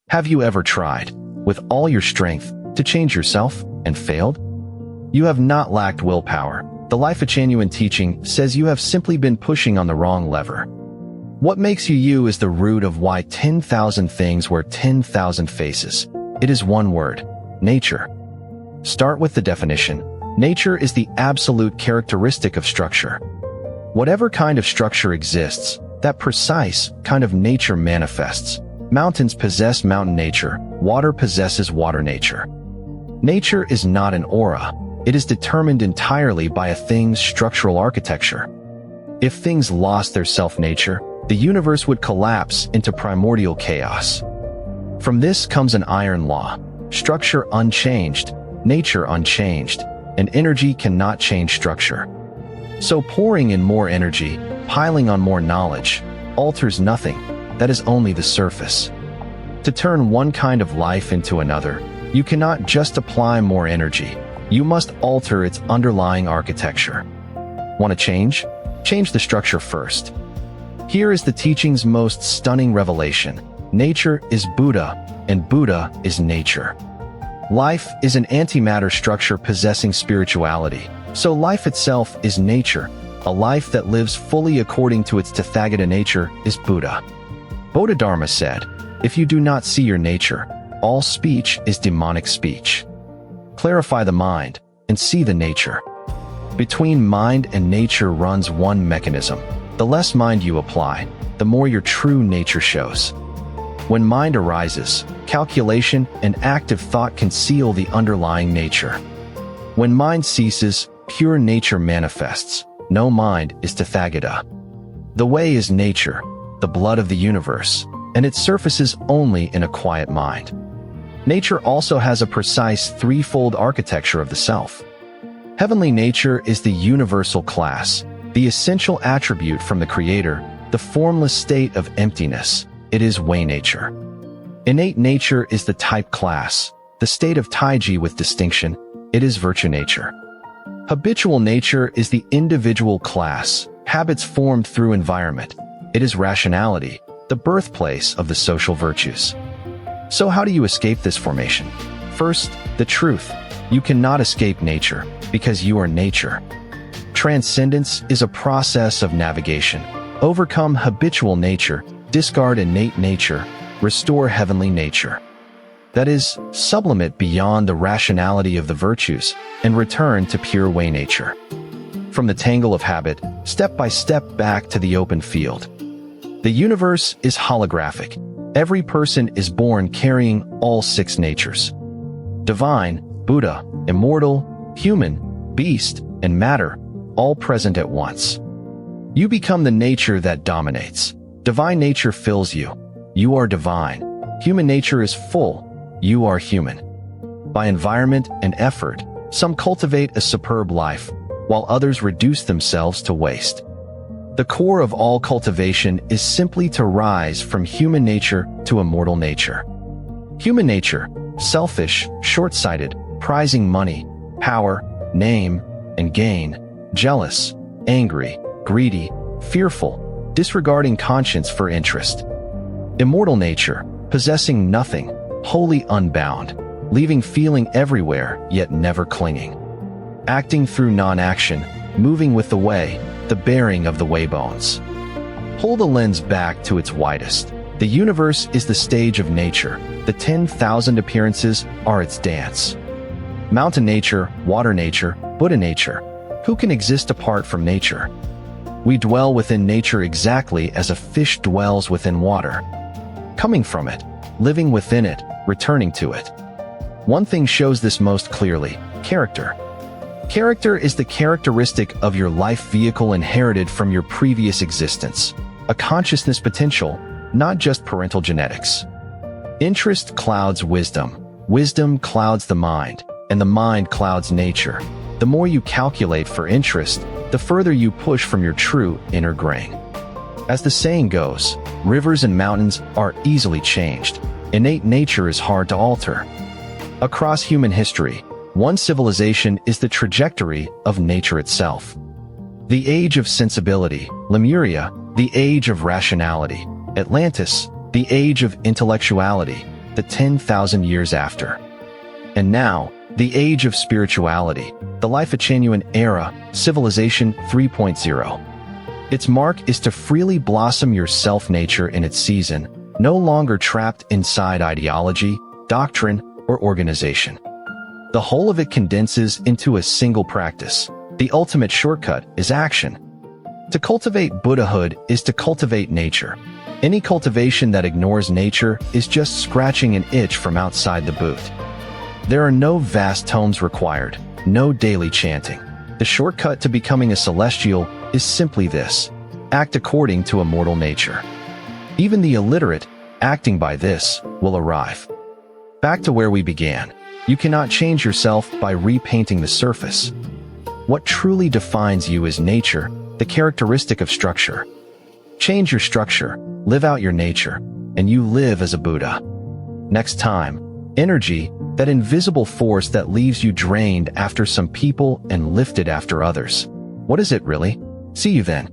Have you ever tried, with all your strength, to change yourself and failed? You have not lacked willpower. The Lifechanyuan teaching says you have simply been pushing on the wrong lever. What makes you you is the root of why 10,000 things wear 10,000 faces. It is one word: nature. Start with the definition. Nature is the absolute characteristic of structure. Whatever kind of structure exists, that precise kind of nature manifests. Mountains possess mountain nature. Water possesses water nature. Nature is not an aura. It is determined entirely by a thing's structural architecture. If things lost their self-nature, the universe would collapse into primordial chaos. From this comes an iron law: structure unchanged, nature unchanged, and energy cannot change structure. So pouring in more energy, piling on more knowledge, alters nothing. That is only the surface. To turn one kind of life into another, you cannot just apply more energy. You must alter its underlying architecture. Want to change? Change the structure first. Here is the teaching's most stunning revelation. Nature is Buddha, and Buddha is nature. Life is an antimatter structure possessing spirituality, so life itself is nature. A life that lives fully according to its Tathagata nature is Buddha. Bodhidharma said, "If you do not see your nature, all speech is demonic speech." Clarify the mind and see the nature. Between mind and nature runs one mechanism. The less mind you apply, the more your true nature shows. When mind arises, calculation and active thought conceal the underlying nature. When mind ceases, pure nature manifests. No mind is Tathagata. The way is nature, the blood of the universe, and it surfaces only in a quiet mind. Nature also has a precise threefold architecture of the self. Heavenly nature is the universal class, the essential attribute from the Creator, the formless state of emptiness. It is way nature. Innate nature is the type class, the state of Taiji with distinction. It is virtue nature. Habitual nature is the individual class, habits formed through environment. It is rationality, the birthplace of the social virtues. So how do you escape this formation? First, the truth. You cannot escape nature, because you are nature. Transcendence is a process of navigation. Overcome habitual nature, discard innate nature, restore heavenly nature. That is, sublimate beyond the rationality of the virtues, and return to pure way nature. From the tangle of habit, step by step back to the open field. The universe is holographic. Every person is born carrying all six natures: divine, Buddha, immortal, human, beast, and matter, all present at once. You become the nature that dominates. Divine nature fills you. You are divine. Human nature is full. You are human. By environment and effort, some cultivate a superb life, while others reduce themselves to waste. The core of all cultivation is simply to rise from human nature to immortal nature. Human nature, selfish, short-sighted, prizing money, power, name, and gain, jealous, angry, greedy, fearful, disregarding conscience for interest. Immortal nature, possessing nothing, wholly unbound, leaving feeling everywhere yet never clinging. Acting through non-action, moving with the way, the bearing of the way bones. Pull the lens back to its widest. The universe is the stage of nature. The 10,000 appearances are its dance. Mountain nature, water nature, Buddha nature. Who can exist apart from nature? We dwell within nature exactly as a fish dwells within water. Coming from it, living within it, returning to it. One thing shows this most clearly: character. Character is the characteristic of your life vehicle inherited from your previous existence, a consciousness potential, not just parental genetics. Interest clouds wisdom, wisdom clouds the mind, and the mind clouds nature. The more you calculate for interest, the further you push from your true inner grain. As the saying goes, rivers and mountains are easily changed. Innate nature is hard to alter. Across human history, one civilization is the trajectory of nature itself. The age of sensibility, Lemuria, the age of rationality, Atlantis, the age of intellectuality, the 10,000 years after. And now, the age of spirituality, the Lifechanyuan era, Civilization 3.0. Its mark is to freely blossom your self-nature in its season, no longer trapped inside ideology, doctrine, or organization. The whole of it condenses into a single practice. The ultimate shortcut is action. To cultivate Buddhahood is to cultivate nature. Any cultivation that ignores nature is just scratching an itch from outside the booth. There are no vast tomes required, no daily chanting. The shortcut to becoming a celestial is simply this: act according to immortal nature. Even the illiterate, acting by this, will arrive. Back to where we began. You cannot change yourself by repainting the surface. What truly defines you is nature, the characteristic of structure. Change your structure, live out your nature, and you live as a Buddha. Next time, energy, that invisible force that leaves you drained after some people and lifted after others. What is it really? See you then.